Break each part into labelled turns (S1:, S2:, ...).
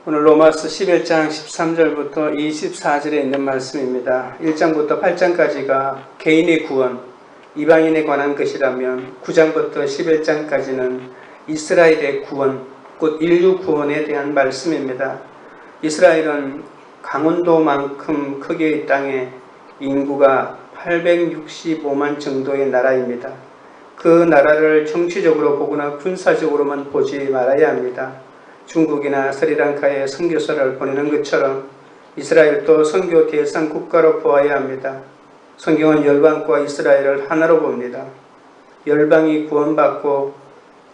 S1: 오늘 로마서 11장 13절부터 24절에 있는 말씀입니다. 1장부터 8장까지가 개인의 구원, 이방인에 관한 것이라면 9장부터 11장까지는 이스라엘의 구원, 곧 인류 구원에 대한 말씀입니다. 이스라엘은 강원도만큼 크기의 땅에 인구가 865만 정도의 나라입니다. 그 나라를 정치적으로 보거나 군사적으로만 보지 말아야 합니다. 중국이나 스리랑카에 선교사를 보내는 것처럼 이스라엘도 선교 대상 국가로 보아야 합니다. 성경은 열방과 이스라엘을 하나로 봅니다. 열방이 구원받고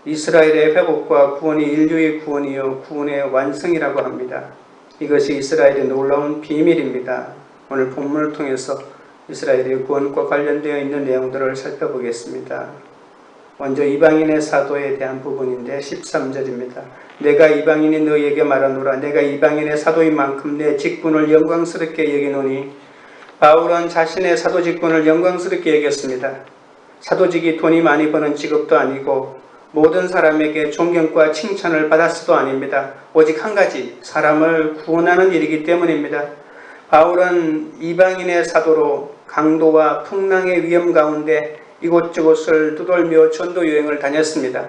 S1: 이스라엘의 회복과 구원이 인류의 구원이요 구원의 완성이라고 합니다. 이것이 이스라엘의 놀라운 비밀입니다. 오늘 본문을 통해서 이스라엘의 구원과 관련되어 있는 내용들을 살펴보겠습니다. 먼저 이방인의 사도에 대한 부분인데 13절입니다. 내가 이방인이 너희에게 말하노라. 내가 이방인의 사도인 만큼 내 직분을 영광스럽게 여기노니. 바울은 자신의 사도 직분을 영광스럽게 여겼습니다. 사도직이 돈이 많이 버는 직업도 아니고 모든 사람에게 존경과 칭찬을 받았어도 아닙니다. 오직 한 가지, 사람을 구원하는 일이기 때문입니다. 바울은 이방인의 사도로 강도와 풍랑의 위험 가운데 이곳저곳을 두들며 전도 여행을 다녔습니다.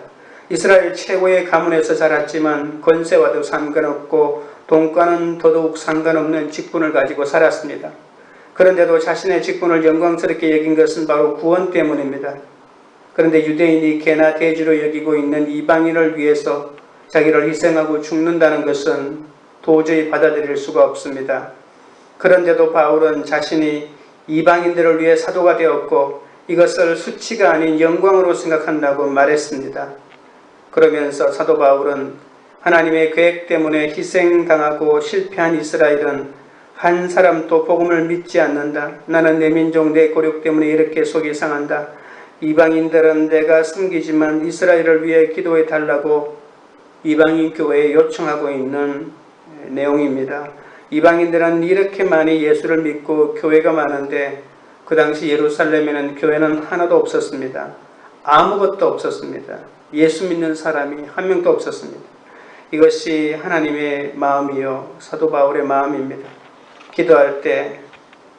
S1: 이스라엘 최고의 가문에서 자랐지만 권세와도 상관없고 돈과는 더더욱 상관없는 직분을 가지고 살았습니다. 그런데도 자신의 직분을 영광스럽게 여긴 것은 바로 구원 때문입니다. 그런데 유대인이 개나 돼지로 여기고 있는 이방인을 위해서 자기를 희생하고 죽는다는 것은 도저히 받아들일 수가 없습니다. 그런데도 바울은 자신이 이방인들을 위해 사도가 되었고 이것을 수치가 아닌 영광으로 생각한다고 말했습니다. 그러면서 사도 바울은 하나님의 계획 때문에 희생당하고 실패한 이스라엘은 한 사람도 복음을 믿지 않는다. 나는 내 민족 내 고력 때문에 이렇게 속이 상한다. 이방인들은 내가 섬기지만 이스라엘을 위해 기도해 달라고 이방인 교회에 요청하고 있는 내용입니다. 이방인들은 이렇게 많이 예수를 믿고 교회가 많은데 그 당시 예루살렘에는 교회는 하나도 없었습니다. 아무것도 없었습니다. 예수 믿는 사람이 한 명도 없었습니다. 이것이 하나님의 마음이요 사도 바울의 마음입니다. 기도할 때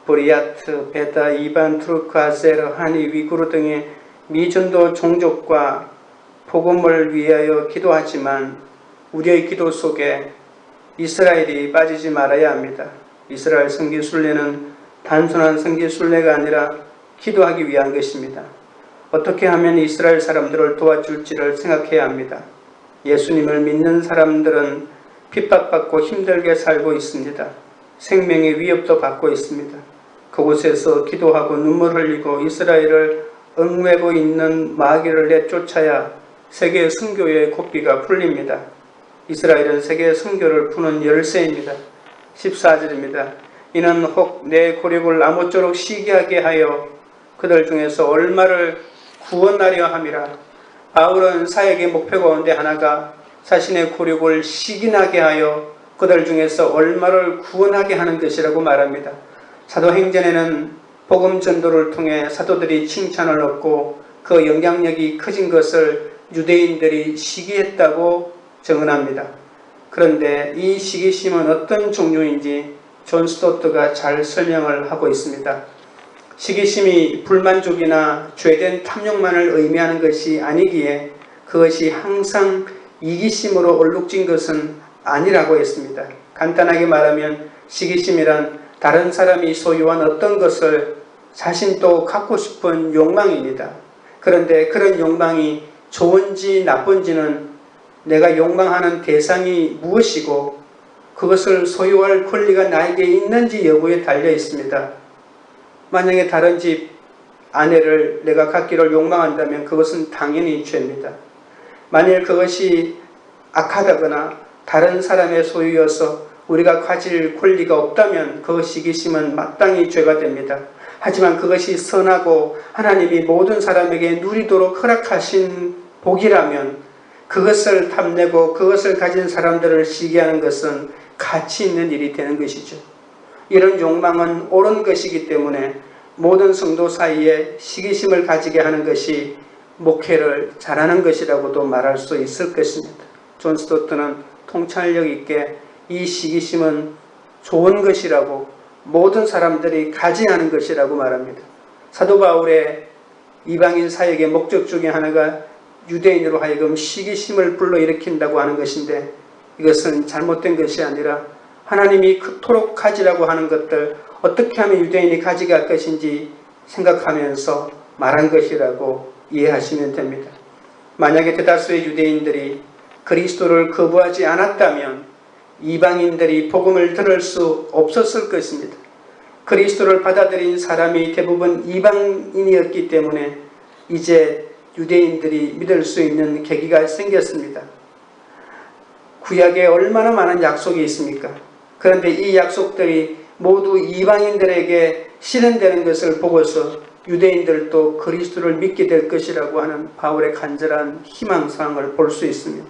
S1: 브리아트, 베다, 이반, 투르크, 아제르, 하니, 위구르 등의 미전도 종족과 복음을 위하여 기도하지만 우리의 기도 속에 이스라엘이 빠지지 말아야 합니다. 이스라엘 성기순례는 단순한 성기순례가 아니라 기도하기 위한 것입니다. 어떻게 하면 이스라엘 사람들을 도와줄지를 생각해야 합니다. 예수님을 믿는 사람들은 핍박받고 힘들게 살고 있습니다. 생명의 위협도 받고 있습니다. 그곳에서 기도하고 눈물 흘리고 이스라엘을 얽매고 있는 마귀를 내쫓아야 세계 선교의 고삐가 풀립니다. 이스라엘은 세계 선교를 푸는 열쇠입니다. 14절입니다. 이는 혹 내 고력을 아무쪼록 시기하게 하여 그들 중에서 얼마를 구원하려 함이라. 바울은 사역의 목표 가운데 하나가 자신의 고력을 시기나게 하여 그들 중에서 얼마를 구원하게 하는 것이라고 말합니다. 사도행전에는 복음 전도를 통해 사도들이 칭찬을 얻고 그 영향력이 커진 것을 유대인들이 시기했다고 증언합니다. 그런데 이 시기심은 어떤 종류인지 존 스토트가 잘 설명을 하고 있습니다. 시기심이 불만족이나 죄된 탐욕만을 의미하는 것이 아니기에 그것이 항상 이기심으로 얼룩진 것은 아니라고 했습니다. 간단하게 말하면 시기심이란 다른 사람이 소유한 어떤 것을 자신도 갖고 싶은 욕망입니다. 그런데 그런 욕망이 좋은지 나쁜지는 내가 욕망하는 대상이 무엇이고 그것을 소유할 권리가 나에게 있는지 여부에 달려 있습니다. 만약에 다른 집 아내를 내가 갖기를 욕망한다면 그것은 당연히 죄입니다. 만일 그것이 악하다거나 다른 사람의 소유여서 우리가 가질 권리가 없다면 그 시기심은 마땅히 죄가 됩니다. 하지만 그것이 선하고 하나님이 모든 사람에게 누리도록 허락하신 복이라면 그것을 탐내고 그것을 가진 사람들을 시기하는 것은 가치 있는 일이 되는 것이죠. 이런 욕망은 옳은 것이기 때문에 모든 성도 사이에 시기심을 가지게 하는 것이 목회를 잘하는 것이라고도 말할 수 있을 것입니다. 존 스토트는 통찰력 있게 이 시기심은 좋은 것이라고 모든 사람들이 가져야 하는 것이라고 말합니다. 사도 바울의 이방인 사역의 목적 중에 하나가 유대인으로 하여금 시기심을 불러일으킨다고 하는 것인데, 이것은 잘못된 것이 아니라 하나님이 그토록 가지라고 하는 것들 어떻게 하면 유대인이 가져갈 것인지 생각하면서 말한 것이라고 이해하시면 됩니다. 만약에 대다수의 유대인들이 그리스도를 거부하지 않았다면 이방인들이 복음을 들을 수 없었을 것입니다. 그리스도를 받아들인 사람이 대부분 이방인이었기 때문에 이제 유대인들이 믿을 수 있는 계기가 생겼습니다. 구약에 얼마나 많은 약속이 있습니까? 그런데 이 약속들이 모두 이방인들에게 실현되는 것을 보고서 유대인들도 그리스도를 믿게 될 것이라고 하는 바울의 간절한 희망사항을 볼 수 있습니다.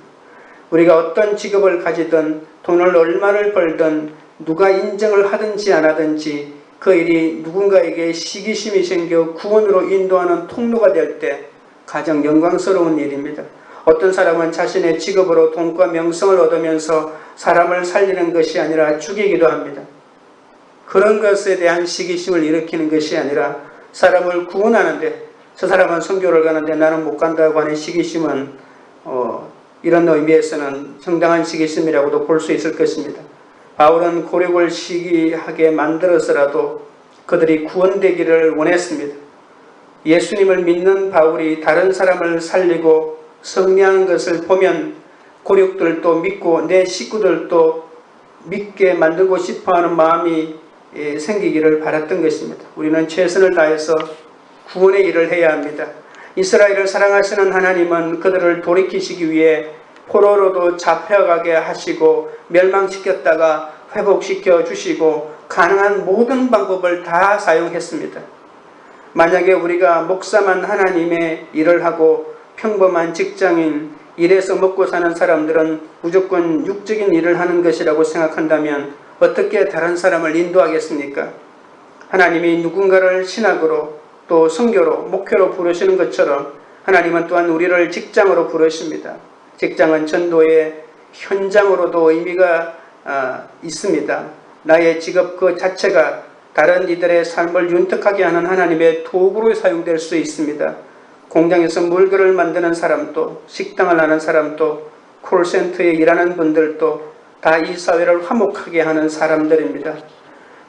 S1: 우리가 어떤 직업을 가지든 돈을 얼마를 벌든 누가 인정을 하든지 안 하든지 그 일이 누군가에게 시기심이 생겨 구원으로 인도하는 통로가 될 때 가장 영광스러운 일입니다. 어떤 사람은 자신의 직업으로 돈과 명성을 얻으면서 사람을 살리는 것이 아니라 죽이기도 합니다. 그런 것에 대한 시기심을 일으키는 것이 아니라 사람을 구원하는데, 저 사람은 선교를 가는데 나는 못 간다고 하는 시기심은 이런 의미에서는 정당한 시기심이라고도 볼 수 있을 것입니다. 바울은 고력을 시기하게 만들어서라도 그들이 구원되기를 원했습니다. 예수님을 믿는 바울이 다른 사람을 살리고 승리하는 것을 보면 고력들도 믿고 내 식구들도 믿게 만들고 싶어하는 마음이 생기기를 바랐던 것입니다. 우리는 최선을 다해서 구원의 일을 해야 합니다. 이스라엘을 사랑하시는 하나님은 그들을 돌이키시기 위해 포로로도 잡혀가게 하시고 멸망시켰다가 회복시켜 주시고 가능한 모든 방법을 다 사용했습니다. 만약에 우리가 목사만 하나님의 일을 하고 평범한 직장인, 일해서 먹고 사는 사람들은 무조건 육적인 일을 하는 것이라고 생각한다면 어떻게 다른 사람을 인도하겠습니까? 하나님이 누군가를 신학으로 또 선교로 목회로 부르시는 것처럼 하나님은 또한 우리를 직장으로 부르십니다. 직장은 전도의 현장으로도 의미가 있습니다. 나의 직업 그 자체가 다른 이들의 삶을 윤택하게 하는 하나님의 도구로 사용될 수 있습니다. 공장에서 물건을 만드는 사람도, 식당을 하는 사람도, 콜센터에 일하는 분들도 다 이 사회를 화목하게 하는 사람들입니다.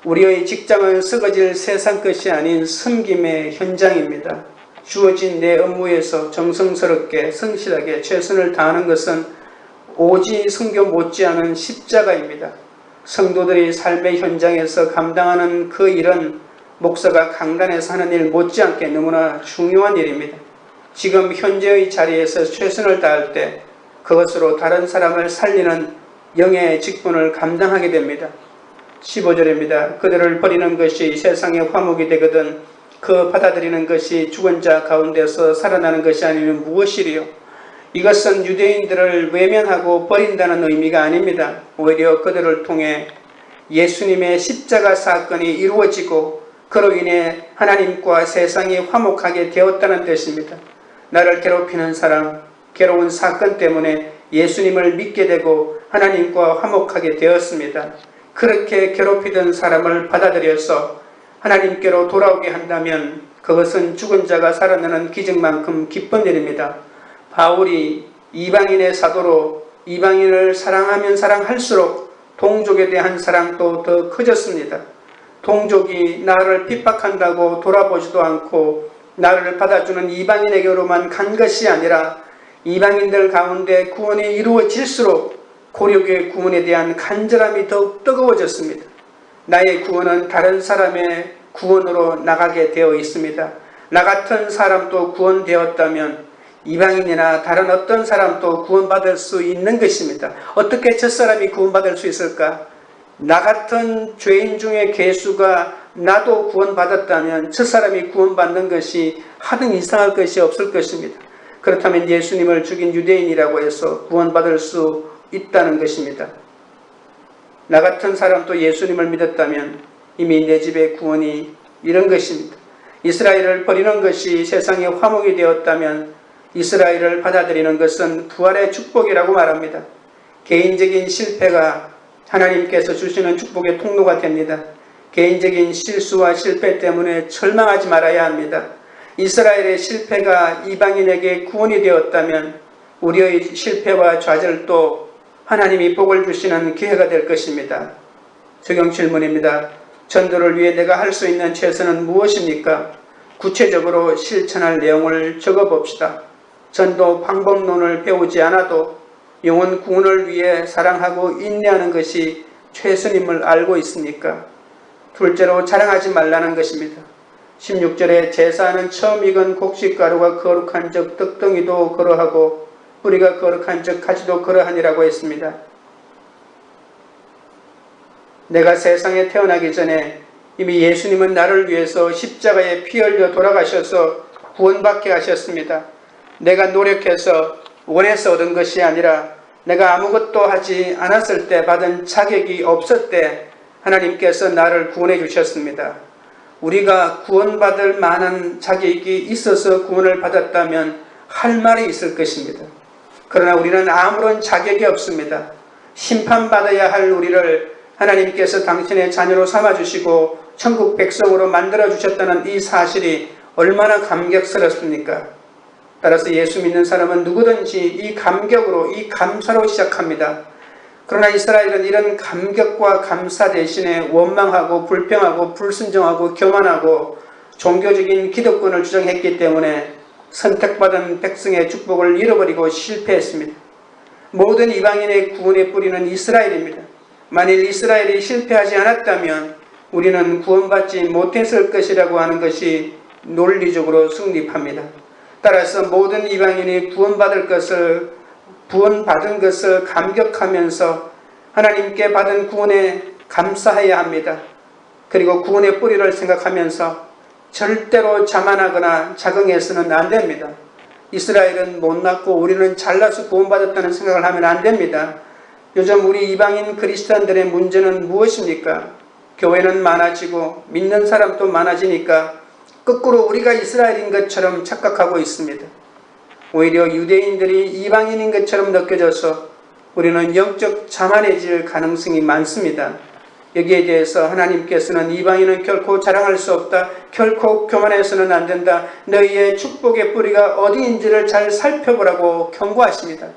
S1: 우리의 직장은 썩어질 세상 것이 아닌 섬김의 현장입니다. 주어진 내 업무에서 정성스럽게 성실하게 최선을 다하는 것은 오직 선교 못지않은 십자가입니다. 성도들이 삶의 현장에서 감당하는 그 일은 목사가 강단에서 하는 일 못지않게 너무나 중요한 일입니다. 지금 현재의 자리에서 최선을 다할 때 그것으로 다른 사람을 살리는 영의 직분을 감당하게 됩니다. 15절입니다. 그들을 버리는 것이 세상의 화목이 되거든 그 받아들이는 것이 죽은 자 가운데서 살아나는 것이 아니면 무엇이리요? 이것은 유대인들을 외면하고 버린다는 의미가 아닙니다. 오히려 그들을 통해 예수님의 십자가 사건이 이루어지고 그로 인해 하나님과 세상이 화목하게 되었다는 뜻입니다. 나를 괴롭히는 사람, 괴로운 사건 때문에 예수님을 믿게 되고 하나님과 화목하게 되었습니다. 그렇게 괴롭히던 사람을 받아들여서 하나님께로 돌아오게 한다면 그것은 죽은 자가 살아나는 기적만큼 기쁜 일입니다. 바울이 이방인의 사도로 이방인을 사랑하면 사랑할수록 동족에 대한 사랑도 더 커졌습니다. 동족이 나를 핍박한다고 돌아보지도 않고 나를 받아주는 이방인에게로만 간 것이 아니라 이방인들 가운데 구원이 이루어질수록 고력의 구원에 대한 간절함이 더욱 뜨거워졌습니다. 나의 구원은 다른 사람의 구원으로 나가게 되어 있습니다. 나 같은 사람도 구원되었다면 이방인이나 다른 어떤 사람도 구원받을 수 있는 것입니다. 어떻게 첫사람이 구원받을 수 있을까? 나 같은 죄인 중에 괴수가 나도 구원받았다면 첫사람이 구원받는 것이 하등 이상할 것이 없을 것입니다. 그렇다면 예수님을 죽인 유대인이라고 해서 구원받을 수 있다는 것입니다. 나 같은 사람도 예수님을 믿었다면 이미 내 집의 구원이 이런 것입니다. 이스라엘을 버리는 것이 세상의 화목이 되었다면 이스라엘을 받아들이는 것은 부활의 축복이라고 말합니다. 개인적인 실패가 하나님께서 주시는 축복의 통로가 됩니다. 개인적인 실수와 실패 때문에 절망하지 말아야 합니다. 이스라엘의 실패가 이방인에게 구원이 되었다면 우리의 실패와 좌절도 하나님이 복을 주시는 기회가 될 것입니다. 적용 질문입니다. 전도를 위해 내가 할 수 있는 최선은 무엇입니까? 구체적으로 실천할 내용을 적어봅시다. 전도 방법론을 배우지 않아도 영혼 구원을 위해 사랑하고 인내하는 것이 최선임을 알고 있습니까? 둘째로 자랑하지 말라는 것입니다. 16절에 제사하는 처음 익은 곡식가루가 거룩한 적 떡덩이도 그러하고 뿌리가 거룩한 적 가지도 그러하니라고 했습니다. 내가 세상에 태어나기 전에 이미 예수님은 나를 위해서 십자가에 피 흘려 돌아가셔서 구원받게 하셨습니다. 내가 노력해서 원해서 얻은 것이 아니라 내가 아무것도 하지 않았을 때 받은 자격이 없을 때 하나님께서 나를 구원해 주셨습니다. 우리가 구원받을 만한 자격이 있어서 구원을 받았다면 할 말이 있을 것입니다. 그러나 우리는 아무런 자격이 없습니다. 심판받아야 할 우리를 하나님께서 당신의 자녀로 삼아주시고 천국 백성으로 만들어주셨다는 이 사실이 얼마나 감격스럽습니까? 따라서 예수 믿는 사람은 누구든지 이 감격으로, 이 감사로 시작합니다. 그러나 이스라엘은 이런 감격과 감사 대신에 원망하고 불평하고 불순종하고 교만하고 종교적인 기득권을 주장했기 때문에 선택받은 백성의 축복을 잃어버리고 실패했습니다. 모든 이방인의 구원의 뿌리는 이스라엘입니다. 만일 이스라엘이 실패하지 않았다면 우리는 구원받지 못했을 것이라고 하는 것이 논리적으로 성립합니다. 따라서 모든 이방인이 구원받은 것을 감격하면서 하나님께 받은 구원에 감사해야 합니다. 그리고 구원의 뿌리를 생각하면서 절대로 자만하거나 자긍해서는 안 됩니다. 이스라엘은 못났고 우리는 잘나서 구원받았다는 생각을 하면 안 됩니다. 요즘 우리 이방인 그리스도인들의 문제는 무엇입니까? 교회는 많아지고 믿는 사람도 많아지니까 거꾸로 우리가 이스라엘인 것처럼 착각하고 있습니다. 오히려 유대인들이 이방인인 것처럼 느껴져서 우리는 영적 자만해질 가능성이 많습니다. 여기에 대해서 하나님께서는 이방인은 결코 자랑할 수 없다. 결코 교만해서는 안 된다. 너희의 축복의 뿌리가 어디인지를 잘 살펴보라고 경고하십니다.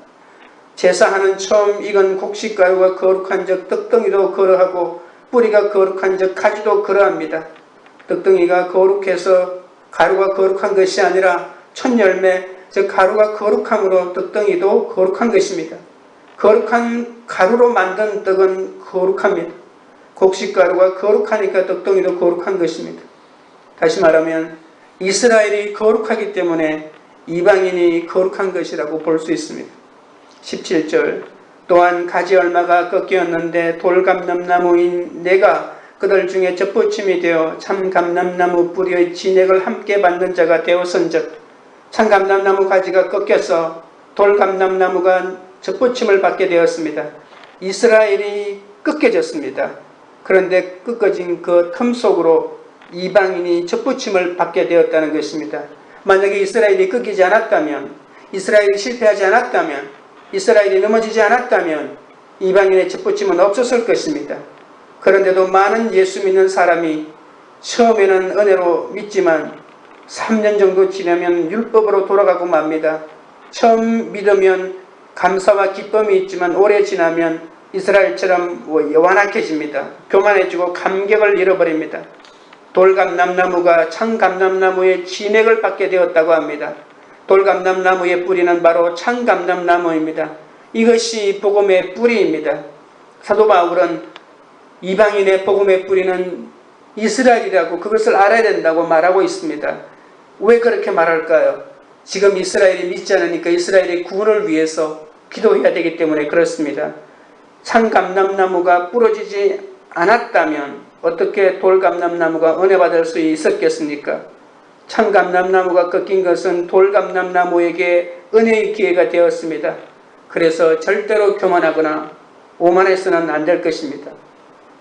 S1: 제사하는 처음 익은 곡식가루가 거룩한 적 떡덩이도 그러하고 뿌리가 거룩한 적 가지도 그러합니다. 떡덩이가 거룩해서 가루가 거룩한 것이 아니라 첫 열매, 즉 가루가 거룩함으로 떡덩이도 거룩한 것입니다. 거룩한 가루로 만든 떡은 거룩합니다. 곡식가루가 거룩하니까 떡덩이도 거룩한 것입니다. 다시 말하면 이스라엘이 거룩하기 때문에 이방인이 거룩한 것이라고 볼 수 있습니다. 17절 또한 가지 얼마가 꺾였는데 돌감람나무인 내가 그들 중에 젖붙임이 되어 참감람나무 뿌리의 진액을 함께 받는 자가 되었은즉 참감람나무 가지가 꺾여서 돌감람나무가 젖붙임을 받게 되었습니다. 이스라엘이 꺾여졌습니다. 그런데 꺾어진 그 틈 속으로 이방인이 젖붙임을 받게 되었다는 것입니다. 만약에 이스라엘이 꺾이지 않았다면, 이스라엘이 실패하지 않았다면, 이스라엘이 넘어지지 않았다면 이방인의 젖붙임은 없었을 것입니다. 그런데도 많은 예수 믿는 사람이 처음에는 은혜로 믿지만 3년 정도 지나면 율법으로 돌아가고 맙니다. 처음 믿으면 감사와 기쁨이 있지만 오래 지나면 이스라엘처럼 완악해집니다. 교만해지고 감격을 잃어버립니다. 돌감람나무가 참감람나무의 진액을 받게 되었다고 합니다. 돌감람나무의 뿌리는 바로 참감람나무입니다. 이것이 복음의 뿌리입니다. 사도 바울은 이방인의 복음의 뿌리는 이스라엘이라고 그것을 알아야 된다고 말하고 있습니다. 왜 그렇게 말할까요? 지금 이스라엘이 믿지 않으니까 이스라엘의 구원을 위해서 기도해야 되기 때문에 그렇습니다. 참감람나무가 부러지지 않았다면 어떻게 돌감람나무가 은혜 받을 수 있었겠습니까? 참감람나무가 꺾인 것은 돌감람나무에게 은혜의 기회가 되었습니다. 그래서 절대로 교만하거나 오만해서는 안 될 것입니다.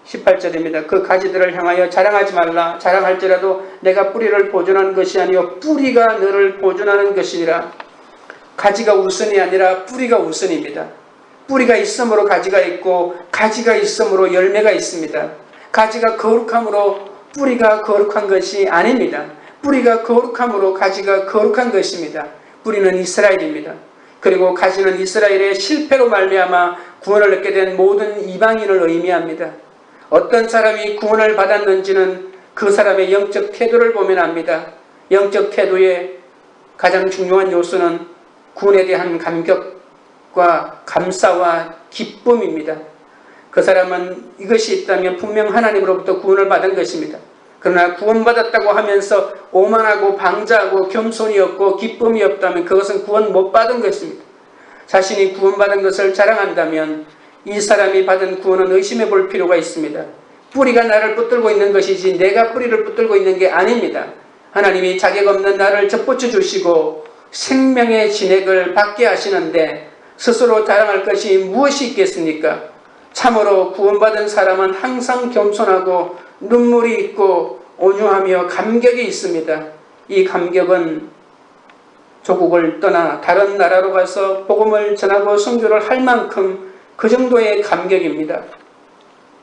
S1: 18절입니다. 그 가지들을 향하여 자랑하지 말라. 자랑할지라도 내가 뿌리를 보존하는 것이 아니요 뿌리가 너를 보존하는 것이니라. 가지가 우선이 아니라 뿌리가 우선입니다. 뿌리가 있으므로 가지가 있고 가지가 있으므로 열매가 있습니다. 가지가 거룩함으로 뿌리가 거룩한 것이 아닙니다. 뿌리가 거룩함으로 가지가 거룩한 것입니다. 뿌리는 이스라엘입니다. 그리고 가지는 이스라엘의 실패로 말미암아 구원을 얻게 된 모든 이방인을 의미합니다. 어떤 사람이 구원을 받았는지는 그 사람의 영적 태도를 보면 압니다. 영적 태도의 가장 중요한 요소는 구원에 대한 감격과 감사와 기쁨입니다. 그 사람은 이것이 있다면 분명 하나님으로부터 구원을 받은 것입니다. 그러나 구원받았다고 하면서 오만하고 방자하고 겸손이 없고 기쁨이 없다면 그것은 구원 못 받은 것입니다. 자신이 구원받은 것을 자랑한다면 이 사람이 받은 구원은 의심해 볼 필요가 있습니다. 뿌리가 나를 붙들고 있는 것이지 내가 뿌리를 붙들고 있는 게 아닙니다. 하나님이 자격 없는 나를 접붙여 주시고 생명의 진액을 받게 하시는데 스스로 자랑할 것이 무엇이 있겠습니까? 참으로 구원받은 사람은 항상 겸손하고 눈물이 있고 온유하며 감격이 있습니다. 이 감격은 조국을 떠나 다른 나라로 가서 복음을 전하고 선교를 할 만큼 그 정도의 감격입니다.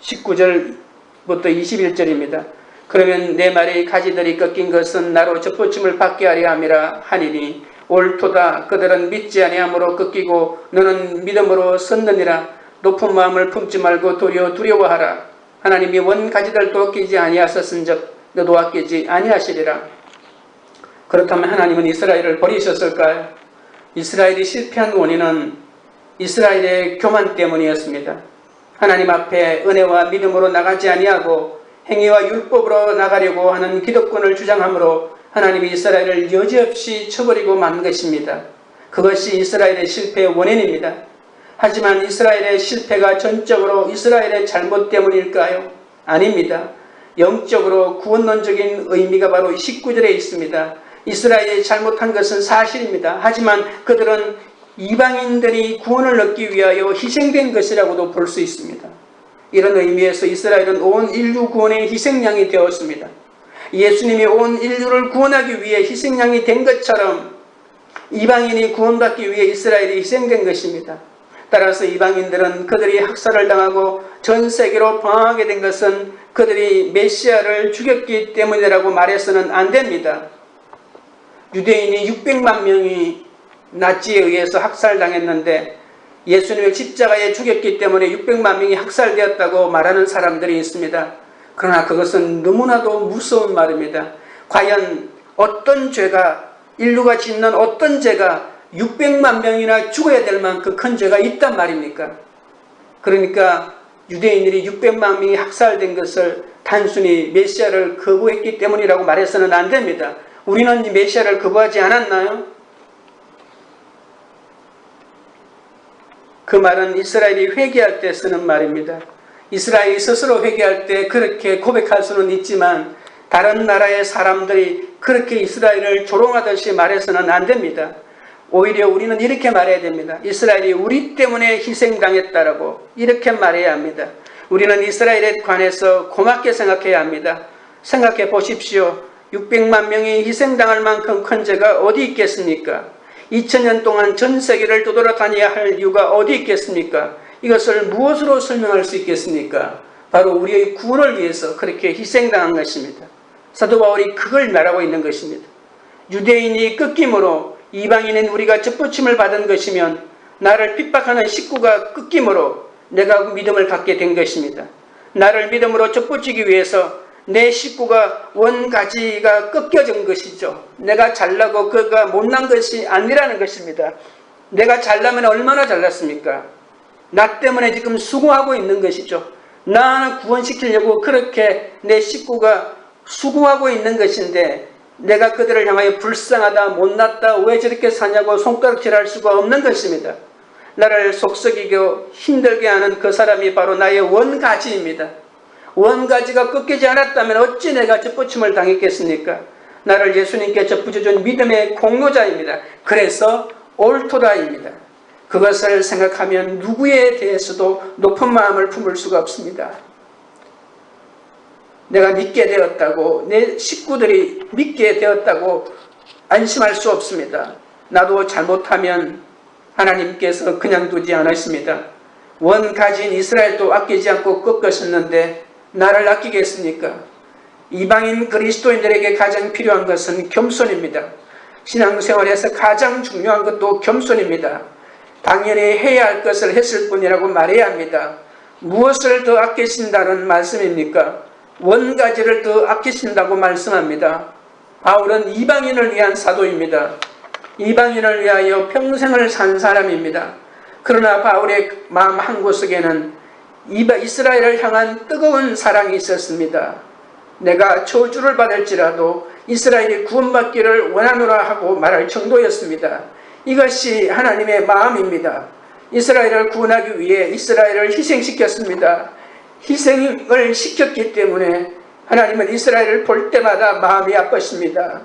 S1: 19절부터 21절입니다. 그러면 내 말이 가지들이 꺾인 것은 나로 접붙임을 받게 하려 함이라 하니니 옳도다. 그들은 믿지 아니함으로 꺾이고 너는 믿음으로 섰느니라. 높은 마음을 품지 말고 도리어 두려워하라. 하나님이 원 가지들도 아끼지 아니하셨은즉 너도 아끼지 아니하시리라. 그렇다면 하나님은 이스라엘을 버리셨을까요? 이스라엘이 실패한 원인은 이스라엘의 교만 때문이었습니다. 하나님 앞에 은혜와 믿음으로 나가지 아니하고 행위와 율법으로 나가려고 하는 기득권을 주장함으로 하나님이 이스라엘을 여지없이 쳐버리고 만 것입니다. 그것이 이스라엘의 실패의 원인입니다. 하지만 이스라엘의 실패가 전적으로 이스라엘의 잘못 때문일까요? 아닙니다. 영적으로 구원론적인 의미가 바로 19절에 있습니다. 이스라엘이 잘못한 것은 사실입니다. 하지만 그들은 이방인들이 구원을 얻기 위하여 희생된 것이라고도 볼 수 있습니다. 이런 의미에서 이스라엘은 온 인류 구원의 희생양이 되었습니다. 예수님이 온 인류를 구원하기 위해 희생양이 된 것처럼 이방인이 구원받기 위해 이스라엘이 희생된 것입니다. 따라서 이방인들은 그들이 학살을 당하고 전 세계로 방황하게 된 것은 그들이 메시아를 죽였기 때문이라고 말해서는 안 됩니다. 유대인이 600만 명이 나치에 의해서 학살당했는데 예수님을 십자가에 죽였기 때문에 600만 명이 학살되었다고 말하는 사람들이 있습니다. 그러나 그것은 너무나도 무서운 말입니다. 과연 어떤 죄가, 인류가 짓는 어떤 죄가 600만 명이나 죽어야 될 만큼 큰 죄가 있단 말입니까? 그러니까 유대인들이 600만 명이 학살된 것을 단순히 메시아를 거부했기 때문이라고 말해서는 안 됩니다. 우리는 메시아를 거부하지 않았나요? 그 말은 이스라엘이 회개할 때 쓰는 말입니다. 이스라엘이 스스로 회개할 때 그렇게 고백할 수는 있지만 다른 나라의 사람들이 그렇게 이스라엘을 조롱하듯이 말해서는 안 됩니다. 오히려 우리는 이렇게 말해야 됩니다. 이스라엘이 우리 때문에 희생당했다라고 이렇게 말해야 합니다. 우리는 이스라엘에 관해서 고맙게 생각해야 합니다. 생각해 보십시오. 600만 명이 희생당할 만큼 큰 죄가 어디 있겠습니까? 2000년 동안 전 세계를 떠돌아다녀야 할 이유가 어디 있겠습니까? 이것을 무엇으로 설명할 수 있겠습니까? 바로 우리의 구원을 위해서 그렇게 희생당한 것입니다. 사도 바울이 그걸 말하고 있는 것입니다. 유대인이 꺾임으로 이방인인 우리가 접붙임을 받은 것이면 나를 핍박하는 식구가 꺾임으로 내가 믿음을 갖게 된 것입니다. 나를 믿음으로 접붙이기 위해서 내 식구가 원가지가 꺾여진 것이죠. 내가 잘나고 그가 못난 것이 아니라는 것입니다. 내가 잘나면 얼마나 잘났습니까? 나 때문에 지금 수고하고 있는 것이죠. 나를 구원시키려고 그렇게 내 식구가 수고하고 있는 것인데 내가 그들을 향하여 불쌍하다, 못났다, 왜 저렇게 사냐고 손가락질할 수가 없는 것입니다. 나를 속썩이고 힘들게 하는 그 사람이 바로 나의 원가지입니다. 원가지가 꺾이지 않았다면 어찌 내가 접붙임을 당했겠습니까? 나를 예수님께 접붙여준 믿음의 공로자입니다. 그래서 옳도다입니다. 그것을 생각하면 누구에 대해서도 높은 마음을 품을 수가 없습니다. 내가 믿게 되었다고, 내 식구들이 믿게 되었다고 안심할 수 없습니다. 나도 잘못하면 하나님께서 그냥 두지 않으십니다. 원 가진 이스라엘도 아끼지 않고 꺾으셨는데 나를 아끼겠습니까? 이방인 그리스도인들에게 가장 필요한 것은 겸손입니다. 신앙생활에서 가장 중요한 것도 겸손입니다. 당연히 해야 할 것을 했을 뿐이라고 말해야 합니다. 무엇을 더 아끼신다는 말씀입니까? 원가지를 더 아끼신다고 말씀합니다. 바울은 이방인을 위한 사도입니다. 이방인을 위하여 평생을 산 사람입니다. 그러나 바울의 마음 한구석에는 이스라엘을 향한 뜨거운 사랑이 있었습니다. 내가 저주를 받을지라도 이스라엘이 구원받기를 원하노라 하고 말할 정도였습니다. 이것이 하나님의 마음입니다. 이스라엘을 구원하기 위해 이스라엘을 희생시켰습니다. 희생을 시켰기 때문에 하나님은 이스라엘을 볼 때마다 마음이 아프십니다.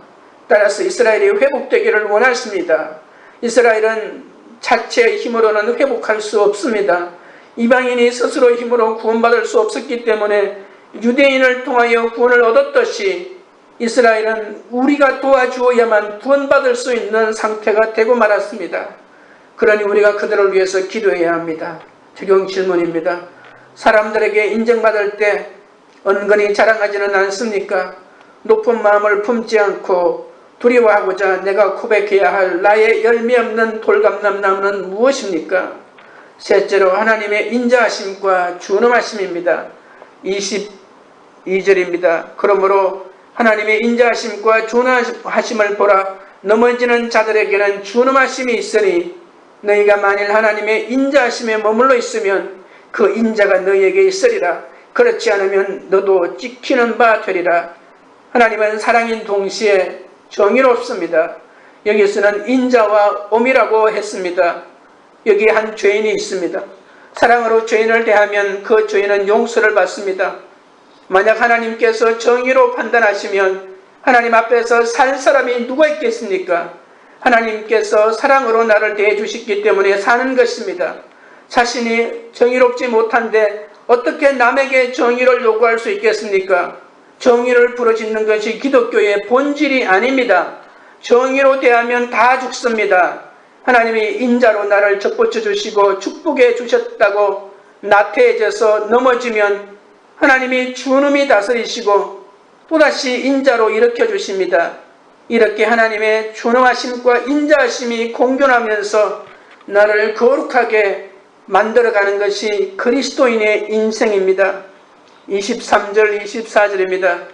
S1: 따라서 이스라엘이 회복되기를 원하십니다. 이스라엘은 자체의 힘으로는 회복할 수 없습니다. 이방인이 스스로 힘으로 구원받을 수 없었기 때문에 유대인을 통하여 구원을 얻었듯이 이스라엘은 우리가 도와주어야만 구원받을 수 있는 상태가 되고 말았습니다. 그러니 우리가 그들을 위해서 기도해야 합니다. 적용 질문입니다. 사람들에게 인정받을 때 은근히 자랑하지는 않습니까? 높은 마음을 품지 않고 두려워하고자 내가 고백해야 할 나의 열매 없는 돌감람나무는 무엇입니까? 셋째로 하나님의 인자하심과 준엄하심입니다. 22절입니다. 그러므로 하나님의 인자하심과 준엄하심을 보라. 넘어지는 자들에게는 준엄하심이 있으니 너희가 만일 하나님의 인자하심에 머물러 있으면 그 인자가 너희에게 있으리라. 그렇지 않으면 너도 찍히는 바 되리라. 하나님은 사랑인 동시에 정의롭습니다. 여기서는 인자와 엄이라고 했습니다. 여기 한 죄인이 있습니다. 사랑으로 죄인을 대하면 그 죄인은 용서를 받습니다. 만약 하나님께서 정의로 판단하시면 하나님 앞에서 살 사람이 누가 있겠습니까? 하나님께서 사랑으로 나를 대해 주셨기 때문에 사는 것입니다. 자신이 정의롭지 못한데 어떻게 남에게 정의를 요구할 수 있겠습니까? 정의를 부르짖는 것이 기독교의 본질이 아닙니다. 정의로 대하면 다 죽습니다. 하나님이 인자로 나를 접붙여 주시고 축복해 주셨다고 나태해져서 넘어지면 하나님이 준엄히 다스리시고 또다시 인자로 일으켜 주십니다. 이렇게 하나님의 준엄하심과 인자하심이 공존하면서 나를 거룩하게 만들어가는 것이 그리스도인의 인생입니다. 23절 24절입니다.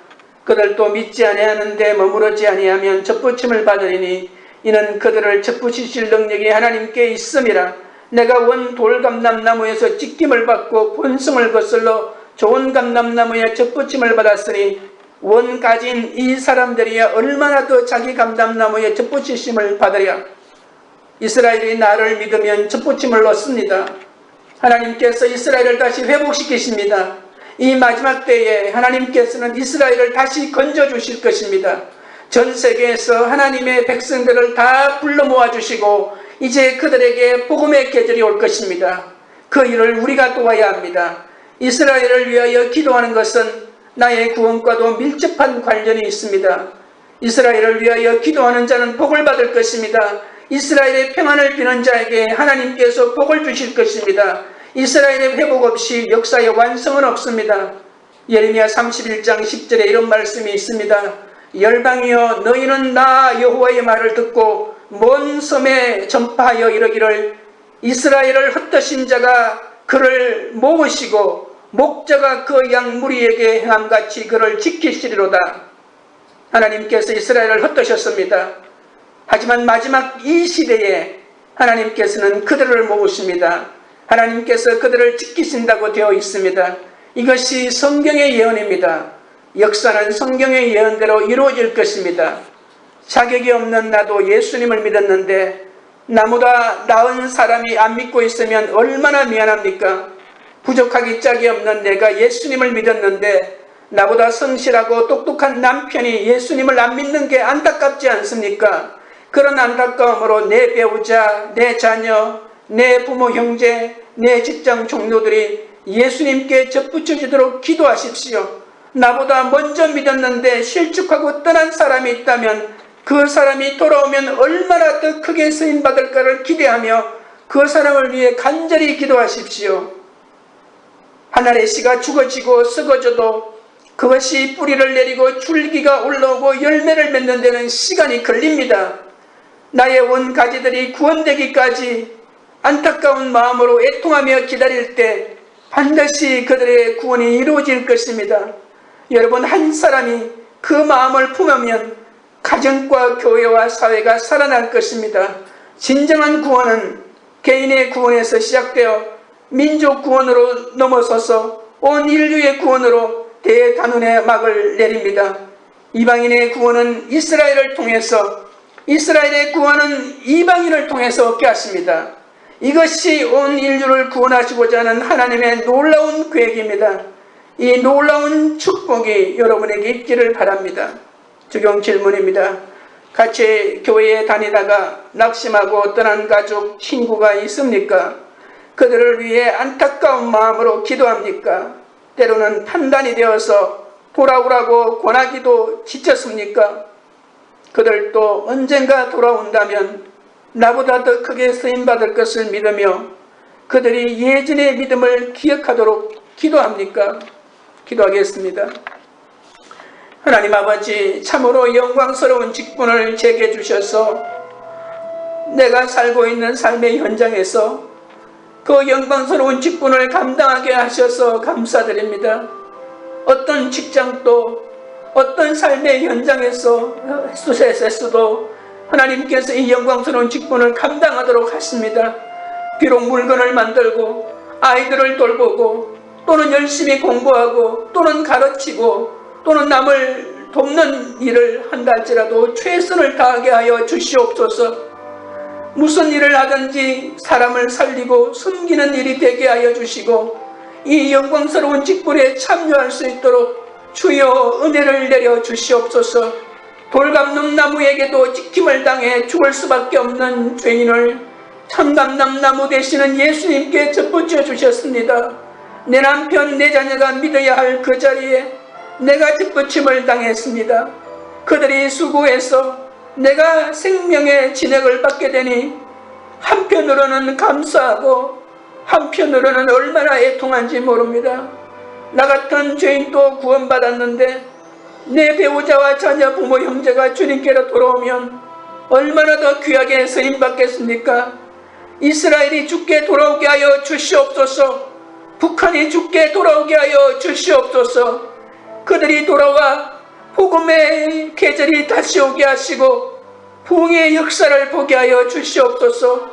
S1: 그들도 믿지 아니하는데 머무르지 아니하면 접붙임을 받으리니 이는 그들을 접붙이실 능력이 하나님께 있음이라. 내가 원 돌감람나무에서 찢김을 받고 본성을 거슬러 좋은 감람나무에 접붙임을 받았으니 원 가진 이 사람들이야 얼마나 더 자기 감람나무에 접붙이심을 받으랴. 이스라엘이 나를 믿으면 접붙임을 얻습니다. 하나님께서 이스라엘을 다시 회복시키십니다. 이 마지막 때에 하나님께서는 이스라엘을 다시 건져주실 것입니다. 전 세계에서 하나님의 백성들을 다 불러 모아주시고 이제 그들에게 복음의 계절이 올 것입니다. 그 일을 우리가 도와야 합니다. 이스라엘을 위하여 기도하는 것은 나의 구원과도 밀접한 관련이 있습니다. 이스라엘을 위하여 기도하는 자는 복을 받을 것입니다. 이스라엘의 평안을 비는 자에게 하나님께서 복을 주실 것입니다. 이스라엘의 회복 없이 역사의 완성은 없습니다. 예레미야 31장 10절에 이런 말씀이 있습니다. 열방이여 너희는 나 여호와의 말을 듣고 먼 섬에 전파하여 이르기를 이스라엘을 흩으신 자가 그를 모으시고 목자가 그 양 무리에게 행함같이 그를 지키시리로다. 하나님께서 이스라엘을 흩으셨습니다. 하지만 마지막 이 시대에 하나님께서는 그들을 모으십니다. 하나님께서 그들을 지키신다고 되어 있습니다. 이것이 성경의 예언입니다. 역사는 성경의 예언대로 이루어질 것입니다. 자격이 없는 나도 예수님을 믿었는데 나보다 나은 사람이 안 믿고 있으면 얼마나 미안합니까? 부족하기 짝이 없는 내가 예수님을 믿었는데 나보다 성실하고 똑똑한 남편이 예수님을 안 믿는 게 안타깝지 않습니까? 그런 안타까움으로 내 배우자, 내 자녀, 내 부모 형제, 내 직장 동료들이 예수님께 접붙여지도록 기도하십시오. 나보다 먼저 믿었는데 실축하고 떠난 사람이 있다면 그 사람이 돌아오면 얼마나 더 크게 쓰임받을까를 기대하며 그 사람을 위해 간절히 기도하십시오. 하늘의 씨가 죽어지고 썩어져도 그것이 뿌리를 내리고 줄기가 올라오고 열매를 맺는 데는 시간이 걸립니다. 나의 온 가지들이 구원되기까지 안타까운 마음으로 애통하며 기다릴 때 반드시 그들의 구원이 이루어질 것입니다. 여러분, 한 사람이 그 마음을 품으면 가정과 교회와 사회가 살아날 것입니다. 진정한 구원은 개인의 구원에서 시작되어 민족 구원으로 넘어서서 온 인류의 구원으로 대단원의 막을 내립니다. 이방인의 구원은 이스라엘을 통해서, 이스라엘의 구원은 이방인을 통해서 얻게 하십니다. 이것이 온 인류를 구원하시고자 하는 하나님의 놀라운 계획입니다. 이 놀라운 축복이 여러분에게 있기를 바랍니다. 적용 질문입니다. 같이 교회에 다니다가 낙심하고 떠난 가족, 친구가 있습니까? 그들을 위해 안타까운 마음으로 기도합니까? 때로는 판단이 되어서 돌아오라고 권하기도 지쳤습니까? 그들도 언젠가 돌아온다면 나보다 더 크게 쓰임받을 것을 믿으며 그들이 예전의 믿음을 기억하도록 기도합니까? 기도하겠습니다. 하나님 아버지, 참으로 영광스러운 직분을 제게 주셔서 내가 살고 있는 삶의 현장에서 그 영광스러운 직분을 감당하게 하셔서 감사드립니다. 어떤 직장도, 어떤 삶의 현장에서 수세에서도 하나님께서 이 영광스러운 직분을 감당하도록 하십니다. 비록 물건을 만들고 아이들을 돌보고 또는 열심히 공부하고 또는 가르치고 또는 남을 돕는 일을 한다 할지라도 최선을 다하게 하여 주시옵소서. 무슨 일을 하든지 사람을 살리고 섬기는 일이 되게 하여 주시고 이 영광스러운 직분에 참여할 수 있도록 주여 은혜를 내려 주시옵소서. 돌감람나무에게도 찍힘을 당해 죽을 수밖에 없는 죄인을 참감람나무 되시는 예수님께 접붙여 주셨습니다. 내 남편, 내 자녀가 믿어야 할 그 자리에 내가 뒷붙임을 당했습니다. 그들이 수고해서 내가 생명의 진액을 받게 되니 한편으로는 감사하고 한편으로는 얼마나 애통한지 모릅니다. 나 같은 죄인도 구원받았는데 내 배우자와 자녀, 부모, 형제가 주님께로 돌아오면 얼마나 더 귀하게 쓰임받겠습니까? 이스라엘이 주께 돌아오게 하여 주시옵소서. 북한이 주께 돌아오게 하여 주시옵소서. 그들이 돌아와 복음의 계절이 다시 오게 하시고 부흥의 역사를 보게 하여 주시옵소서.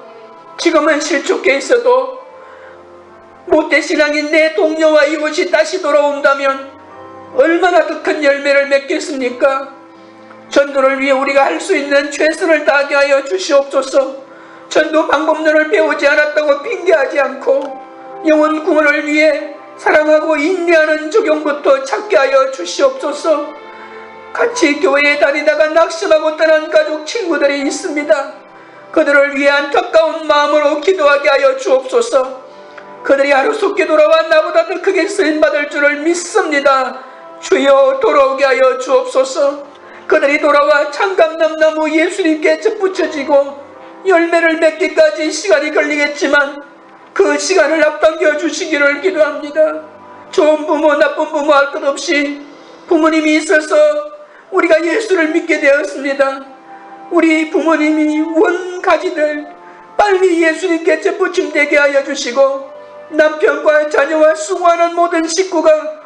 S1: 지금은 실족해 있어도 모태신앙인 내 동료와 이웃이 다시 돌아온다면 얼마나 더 큰 열매를 맺겠습니까? 전도를 위해 우리가 할 수 있는 최선을 다하게 하여 주시옵소서. 전도 방법론을 배우지 않았다고 핑계하지 않고 영혼 구원을 위해 사랑하고 인내하는 적용부터 찾게 하여 주시옵소서. 같이 교회에 다니다가 낙심하고 떠난 가족, 친구들이 있습니다. 그들을 위해 안타까운 마음으로 기도하게 하여 주옵소서. 그들이 하루속히 돌아와 나보다 더 크게 쓰임받을 줄을 믿습니다. 주여 돌아오게 하여 주옵소서. 그들이 돌아와 참감람나무 예수님께 접붙여지고 열매를 맺기까지 시간이 걸리겠지만 그 시간을 앞당겨 주시기를 기도합니다. 좋은 부모, 나쁜 부모 할 것 없이 부모님이 있어서 우리가 예수를 믿게 되었습니다. 우리 부모님이 원 가지들 빨리 예수님께 접붙임되게 하여 주시고 남편과 자녀와 수고하는 모든 식구가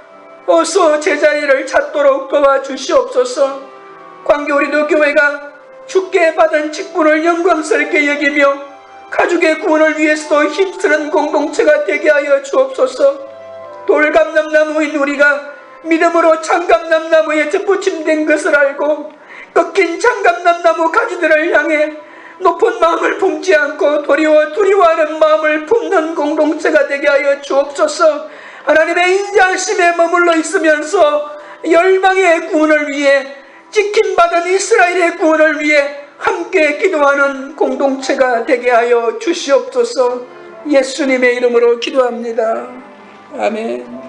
S1: 어서 제자리를 찾도록 도와주시옵소서. 관계 우리도 교회가 주께 받은 직분을 영광스럽게 여기며 가족의 구원을 위해서도 힘쓰는 공동체가 되게 하여 주옵소서. 돌감람나무인 우리가 믿음으로 참감람나무에 접붙임된 것을 알고 꺾인 참감람나무 가지들을 향해 높은 마음을 품지 않고 도리어 두려워하는 마음을 품는 공동체가 되게 하여 주옵소서. 하나님의 인자하심에 머물러 있으면서 열방의 구원을 위해 지킴받은 이스라엘의 구원을 위해 함께 기도하는 공동체가 되게 하여 주시옵소서. 예수님의 이름으로 기도합니다. 아멘.